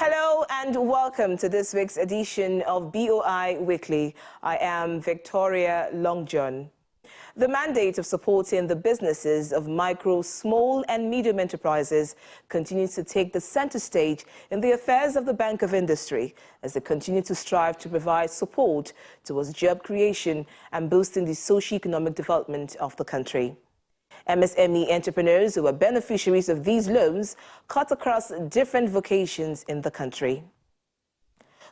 Hello and welcome to this week's edition of BOI Weekly. I am Victoria Longjohn. The mandate of supporting the businesses of micro, small and medium enterprises continues to take the center stage in the affairs of the Bank of Industry as they continue to strive to provide support towards job creation and boosting the socio-economic development of the country. MSME entrepreneurs who are beneficiaries of these loans cut across different vocations in the country.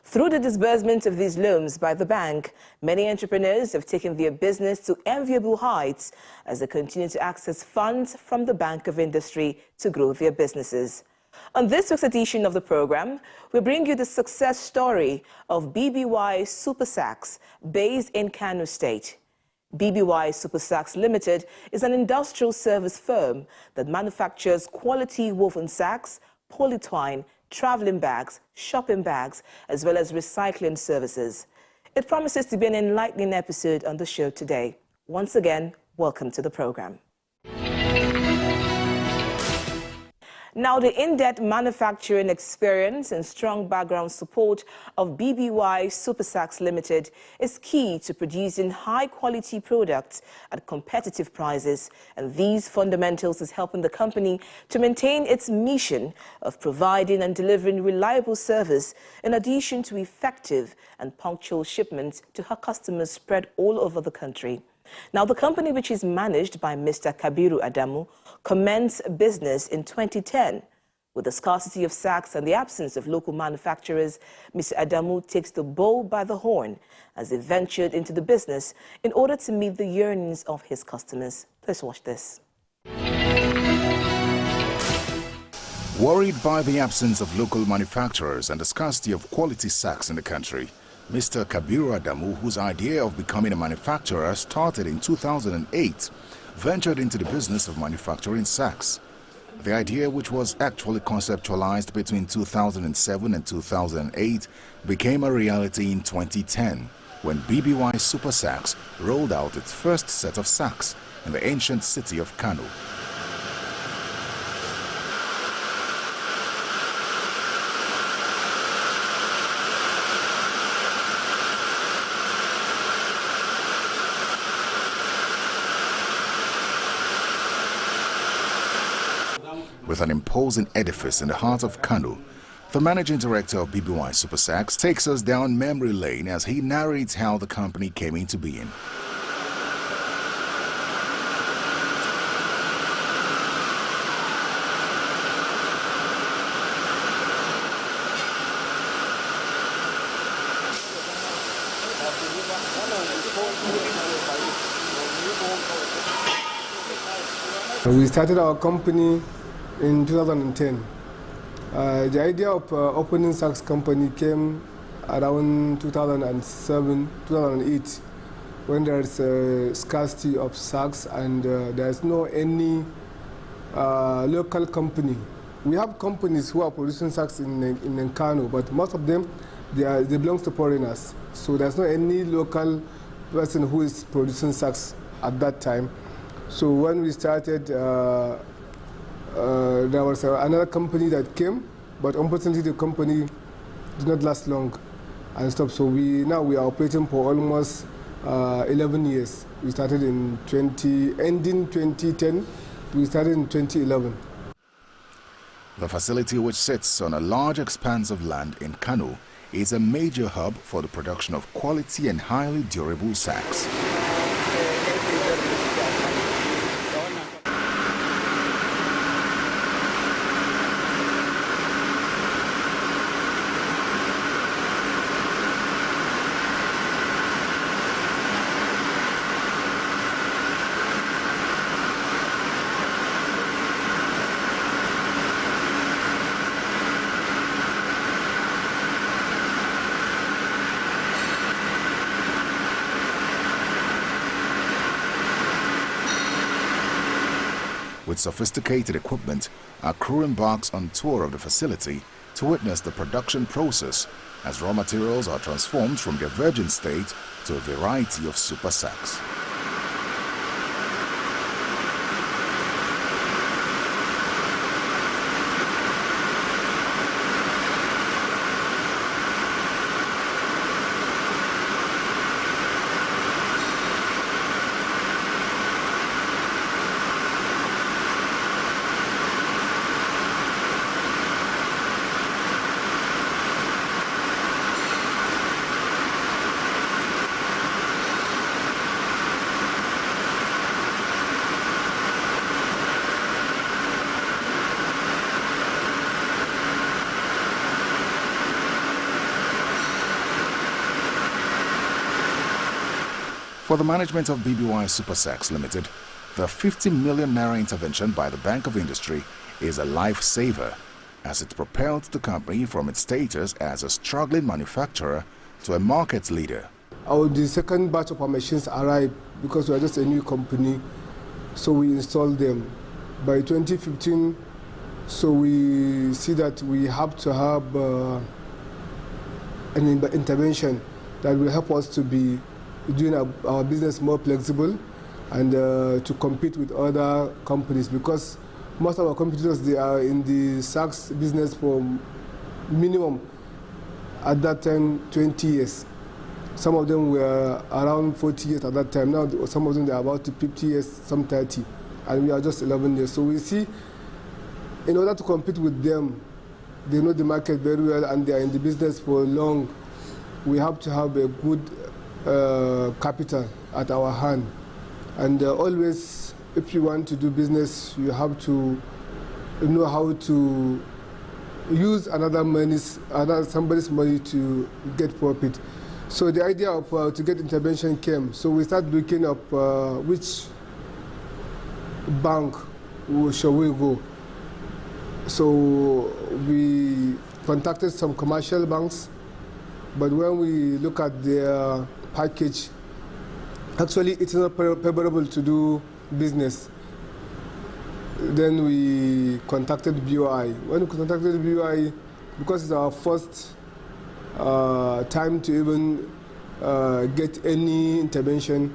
Through the disbursement of these loans by the bank, many entrepreneurs have taken their business to enviable heights as they continue to access funds from the Bank of Industry to grow their businesses. On this week's edition of the program, we bring you the success story of BBY Super Sacks based in Kano State. BBY Super Sacks Limited is an industrial service firm that manufactures quality woven sacks, polytwine, traveling bags, shopping bags, as well as recycling services. It promises to be an enlightening episode on the show today. Once again, welcome to the program. Now, the in-depth manufacturing experience and strong background support of BBY Super Sacks Limited is key to producing high-quality products at competitive prices, and these fundamentals is helping the company to maintain its mission of providing and delivering reliable service in addition to effective and punctual shipments to her customers spread all over the country. Now, the company, which is managed by Mr. Kabiru Adamu, commenced business in 2010. With the scarcity of sacks and the absence of local manufacturers, Mr. Adamu takes the bull by the horn as he ventured into the business in order to meet the yearnings of his customers. Let's watch this. Worried by the absence of local manufacturers and the scarcity of quality sacks in the country, Mr. Kabiru Adamu, whose idea of becoming a manufacturer started in 2008, ventured into the business of manufacturing sacks. The idea, which was actually conceptualized between 2007 and 2008, became a reality in 2010 when BBY Super Sacks rolled out its first set of sacks in the ancient city of Kano. With an imposing edifice in the heart of Kano, the managing director of BBY Super Sacks takes us down memory lane as he narrates how the company came into being. We started our company in 2010. The idea of opening sacks company came around 2007, 2008, when there's a scarcity of sacks and there's no any local company. We have companies who are producing sacks in Kano, but most of them they belong to foreigners. So there's not any local person who is producing sacks at that time. So when we started, there was another company that came, but unfortunately the company did not last long and stopped. So now we are operating for almost 11 years. We started in ending 2010. We started in 2011. The facility, which sits on a large expanse of land in Kano, is a major hub for the production of quality and highly durable sacks. With sophisticated equipment, our crew embarks on tour of the facility to witness the production process as raw materials are transformed from their virgin state to a variety of super sacks. For the management of BBY Super Sacks Limited, the 50 million naira intervention by the Bank of Industry is a lifesaver, as it propelled the company from its status as a struggling manufacturer to a market leader. The second batch of our machines arrived because we are just a new company, so we installed them. By 2015, so we see that we have to have an intervention that will help us to be doing our business more flexible and to compete with other companies, because most of our competitors, they are in the sacks business for minimum at that time 20 years. Some of them were around 40 years at that time. Now some of them, they are about 50 years, some 30, and we are just 11 years. So we see, in order to compete with them, they know the market very well and they are in the business for long. We have to have a good capital at our hand. And always, if you want to do business, you have to know how to use somebody's money to get profit. So the idea of to get intervention came. So we started looking up which bank shall we go. So we contacted some commercial banks, but when we look at their package, actually it's not favorable to do business. Then we contacted BOI. When we contacted BOI, because it's our first time to even get any intervention,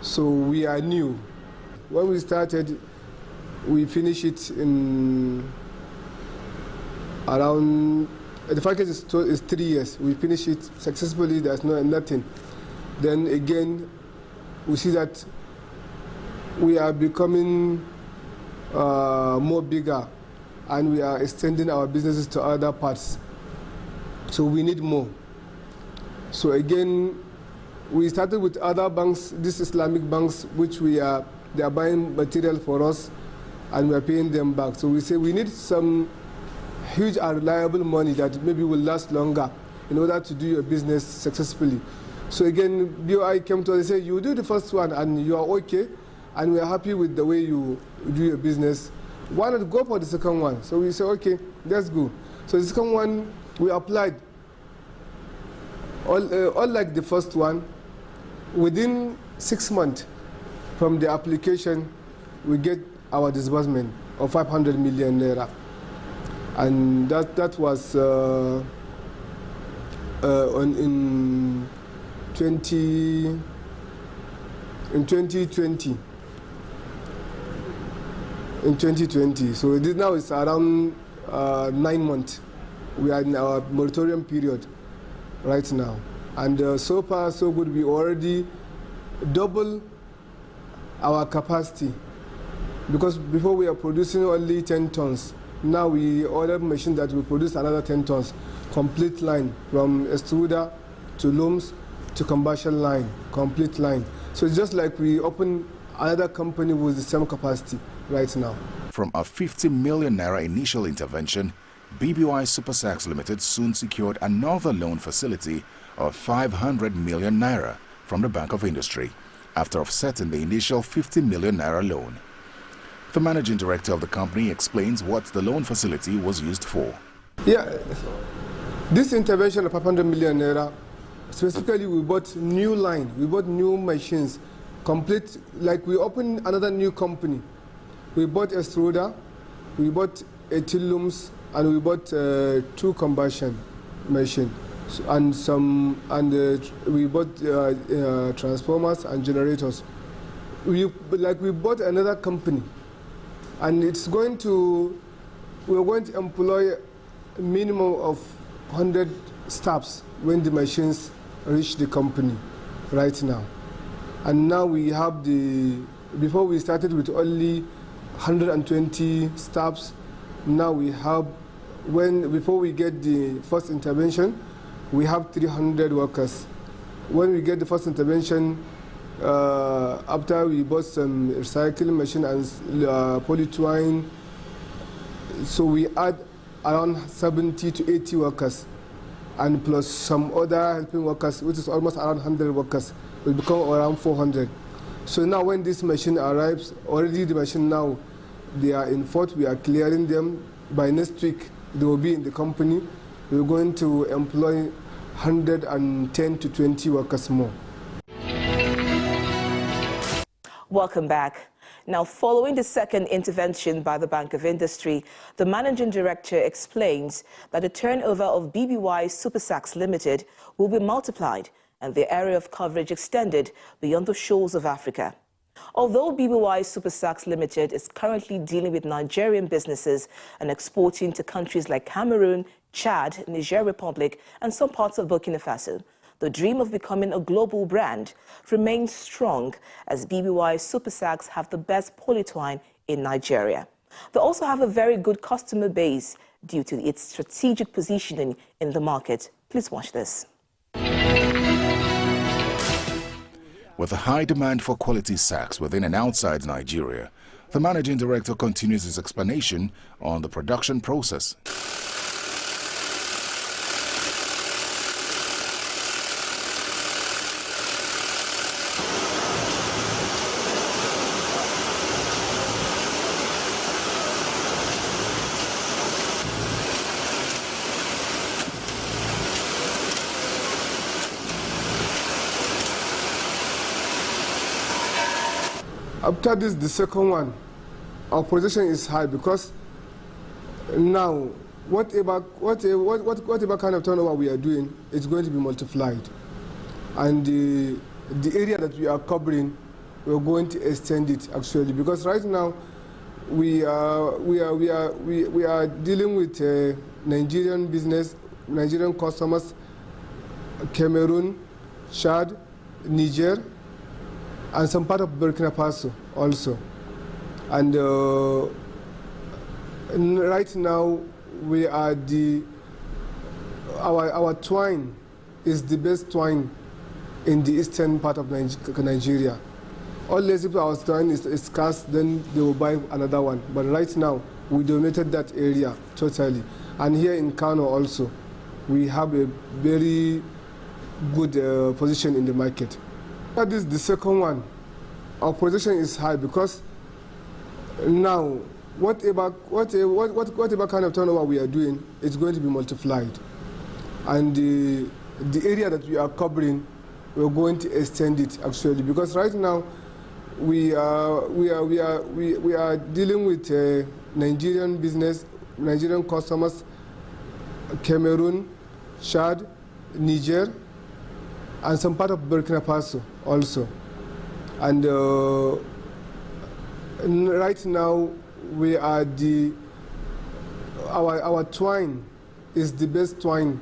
so we are new. When we started, we finished it in around, the package is 3 years. We finished it successfully, there's nothing. Then again, we see that we are becoming more bigger and we are extending our businesses to other parts. So we need more. So again, we started with other banks, these Islamic banks, which they are buying material for us and we are paying them back. So we say we need some huge and reliable money that maybe will last longer in order to do your business successfully. So again, BOI came to us and said, you do the first one and you are okay, and we are happy with the way you do your business. Why not go for the second one? So we said, okay, let's go. So the second one, we applied. All like the first one, within 6 months from the application, we get our disbursement of 500 million naira. And that was in 2020. In 2020, so this now is around 9 months. We are in our moratorium period right now, and so far so good. We already double our capacity, because before we are producing only 10 tons. Now we ordered machine that will produce another 10 tons, complete line from extruder to looms to combustion line, complete line. So it's just like we open another company with the same capacity right now. From a 50 million naira initial intervention, BBY Super Sacks Limited soon secured another loan facility of 500 million naira from the Bank of Industry, after offsetting the initial 50 million naira loan. The managing director of the company explains what the loan facility was used for. Yeah, this intervention of 500 million naira, specifically we bought new line, we bought new machines, complete, like we opened another new company. We bought extruder, we bought 18 looms, and we bought 2 combustion machines, and we bought transformers and generators. We bought another company, and we're going to employ a minimum of 100 staffs when the machines reach the company right now. And now we have before we started with only 120 staffs. Now we have, before we get the first intervention, we have 300 workers. When we get the first intervention, after we bought some recycling machine and polytwine, so we add around 70 to 80 workers, and plus some other helping workers, which is almost around 100 workers. will become around 400. So now when this machine arrives, already the machine now, they are in fault, we are clearing them. By next week, they will be in the company. We're going to employ 110 to 20 workers more. Welcome back. Now, following the second intervention by the Bank of Industry, the managing director explains that the turnover of BBY Super Sachs Limited will be multiplied and the area of coverage extended beyond the shores of Africa. Although BBY Super Sachs Limited is currently dealing with Nigerian businesses and exporting to countries like Cameroon, Chad, Niger Republic, and some parts of Burkina Faso, the dream of becoming a global brand remains strong as BBY Super Sachs have the best polytwine in Nigeria. They also have a very good customer base due to its strategic positioning in the market. Please watch this. With a high demand for quality sacks within and outside Nigeria, the managing director continues his explanation on the production process. After this, the second one, our position is high because now whatever kind of turnover we are doing, it's going to be multiplied, and the area that we are covering, we're going to extend it actually, because right now we are dealing with Nigerian business, Nigerian customers, Cameroon, Chad, Niger, and some part of Burkina Faso also. And right now we are our twine is the best twine in the eastern part of Nigeria. Unless if our twine is scarce, then they will buy another one. But right now we dominated that area totally. And here in Kano also, we have a very good position in the market. That is the second one. Our position is high because now whatever kind of turnover we are doing, it's going to be multiplied, and the area that we are covering, we're going to extend it actually, because right now we are dealing with Nigerian business, Nigerian customers, Cameroon, Chad, Niger, and some part of Burkina Faso also. And right now we are our twine is the best twine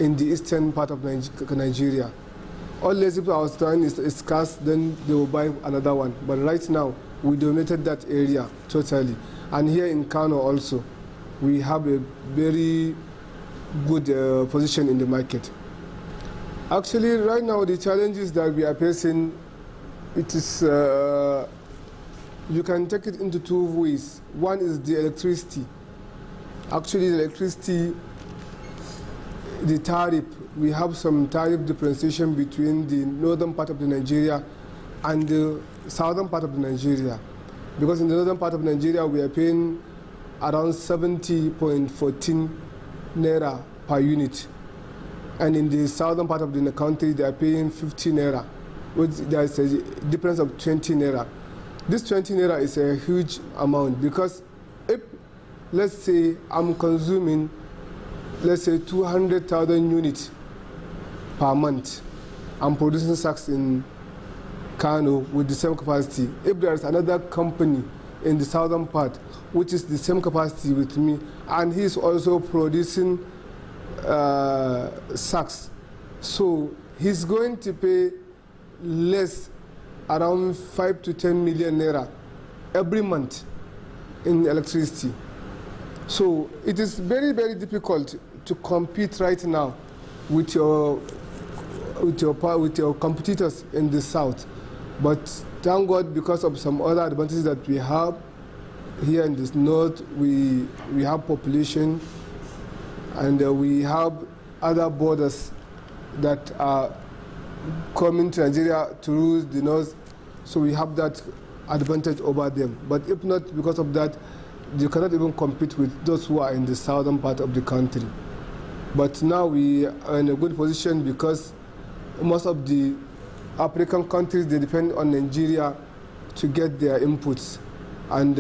in the eastern part of Nigeria. Unless if our twine is scarce, then they will buy another one. But right now we dominated that area totally. And here in Kano also, we have a very good position in the market. Actually, right now, the challenges that we are facing, it is, you can take it into two ways. One is the electricity. Actually, the electricity, the tariff, we have some tariff differentiation between the northern part of the Nigeria and the southern part of the Nigeria. Because in the northern part of Nigeria, we are paying around 70.14 naira per unit. And in the southern part of the country, they are paying 50 naira, which there is a difference of 20 naira. This 20 naira is a huge amount because if, let's say, I'm consuming, let's say, 200,000 units per month, I'm producing sacks in Kano with the same capacity. If there is another company in the southern part, which is the same capacity with me, and he's also producing sacks, so he's going to pay less, around 5 to 10 million naira every month in electricity. So it is very, very difficult to compete right now with your competitors in the south. But thank God, because of some other advantages that we have here in the north, we have population, and we have other borders that are coming to Nigeria through the north, so we have that advantage over them. But if not because of that, you cannot even compete with those who are in the southern part of the country. But now we are in a good position because most of the African countries, they depend on Nigeria to get their inputs. And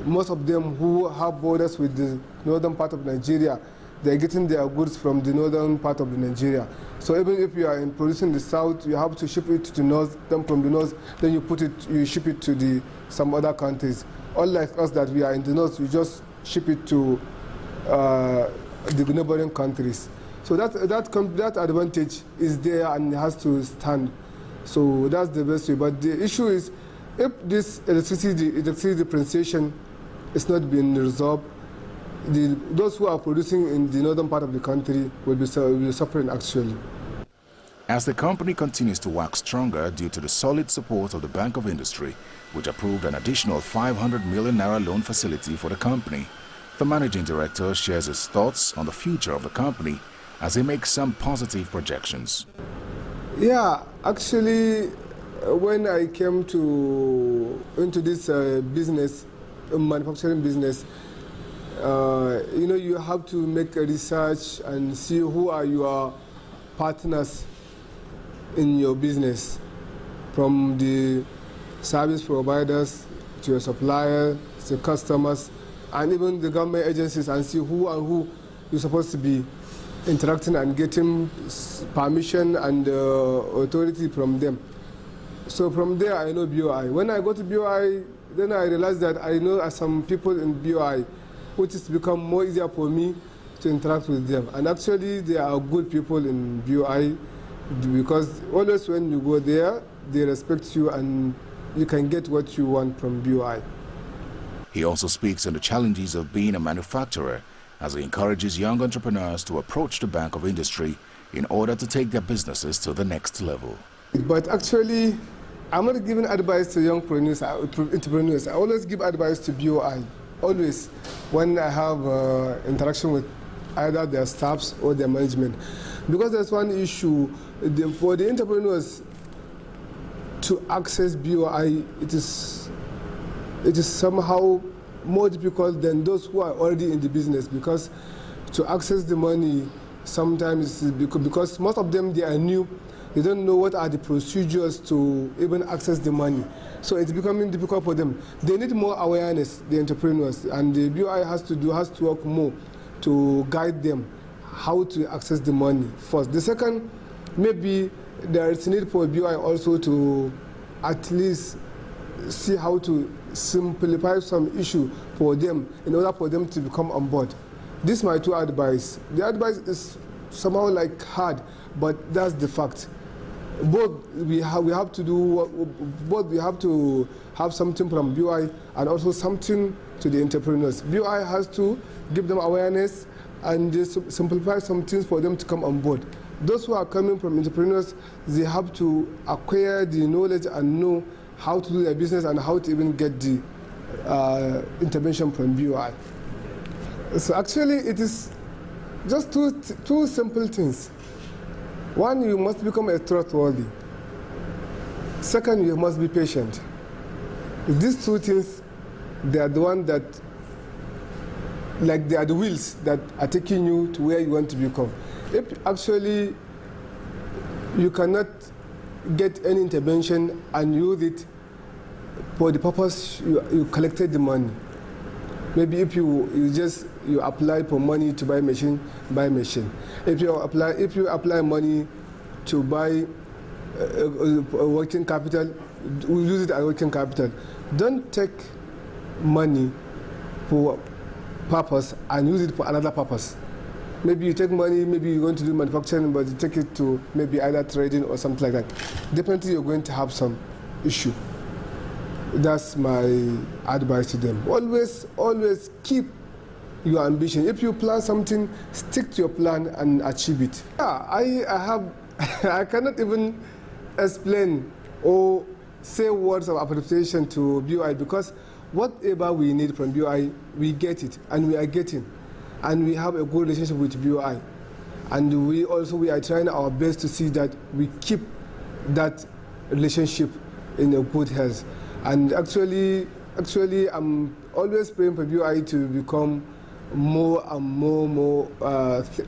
most of them who have borders with the northern part of Nigeria, they're getting their goods from the northern part of Nigeria. So even if you are producing the south, you have to ship it to the north, then from the north, then you ship it to some other countries. Unlike us that we are in the north, you just ship it to the neighboring countries. So that advantage is there and it has to stand. So that's the best way. But the issue is, if this electricity differentiation is not being resolved, those who are producing in the northern part of the country will be suffering actually. As the company continues to wax stronger due to the solid support of the Bank of Industry, which approved an additional 500 million naira loan facility for the company, the managing director shares his thoughts on the future of the company as he makes some positive projections. Yeah, actually, when I came into this business, manufacturing business, you have to make a research and see who are your partners in your business, from the service providers to your suppliers, to customers, and even the government agencies, and see who you're supposed to be interacting and getting permission and authority from them. So from there, I know BOI. When I go to BOI, then I realized that I know some people in BOI, which has become more easier for me to interact with them. And actually, they are good people in BOI, because always when you go there, they respect you and you can get what you want from BOI. He also speaks on the challenges of being a manufacturer, as he encourages young entrepreneurs to approach the Bank of Industry in order to take their businesses to the next level. But actually, I'm not giving advice to young entrepreneurs. I always give advice to BOI, always, when I have interaction with either their staffs or their management. Because there's one issue, for the entrepreneurs to access BOI, it is somehow more difficult than those who are already in the business, because to access the money sometimes, because most of them, they are new, they don't know what are the procedures to even access the money. So it's becoming difficult for them. They need more awareness, the entrepreneurs, and the BOI has to work more to guide them how to access the money first. The second, maybe there is need for BOI also to at least see how to simplify some issue for them in order for them to become on board. This is my two advice. The advice is somehow like hard, but that's the fact. Both we have to have something from BOI and also something to the entrepreneurs. BOI has to give them awareness and simplify some things for them to come on board. Those who are coming from entrepreneurs, they have to acquire the knowledge and know how to do their business and how to even get the intervention from BOI. So actually, it is just two simple things. One, you must become a trustworthy. Second, you must be patient. These two things, they are the ones that, like they are the wheels that are taking you to where you want to become. If actually you cannot get any intervention and use it for the purpose you collected the money. Maybe if you apply for money to buy machine, buy machine. If you apply money to buy a working capital, use it as working capital. Don't take money for purpose and use it for another purpose. Maybe you take money, maybe you're going to do manufacturing, but you take it to maybe either trading or something like that. Definitely you're going to have some issue. That's my advice to them. Always keep your ambition. If you plan something, stick to your plan and achieve it. Yeah, I cannot even explain or say words of appreciation to BOI, because whatever we need from BOI, we get it, and we are getting. And we have a good relationship with BOI. And we are trying our best to see that we keep that relationship in a good hands. And actually, I'm always praying for BOI to become more and more,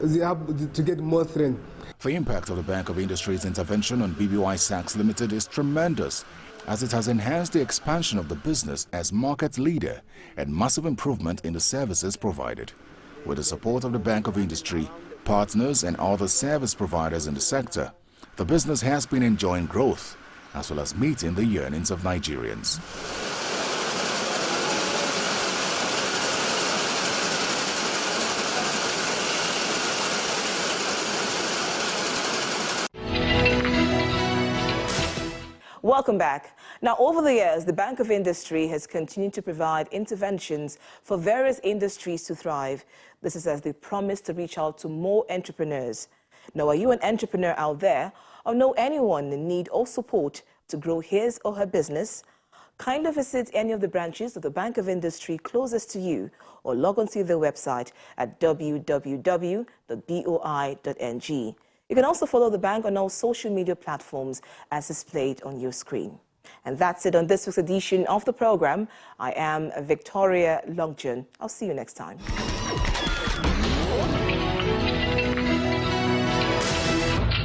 they have to get more strength. The impact of the Bank of Industry's intervention on BBY Sachs Limited is tremendous, as it has enhanced the expansion of the business as market leader and massive improvement in the services provided. With the support of the Bank of Industry, partners and other service providers in the sector, the business has been enjoying growth as well as meeting the yearnings of Nigerians. Welcome back. Now, over the years, the Bank of Industry has continued to provide interventions for various industries to thrive. This is as they promise to reach out to more entrepreneurs. Now, are you an entrepreneur out there or know anyone in need or support to grow his or her business? Kindly visit any of the branches of the Bank of Industry closest to you or log on to their website at www.boi.ng. You can also follow the bank on all social media platforms as displayed on your screen. And that's it on this week's edition of the program. I am Victoria Longjon. I'll see you next time.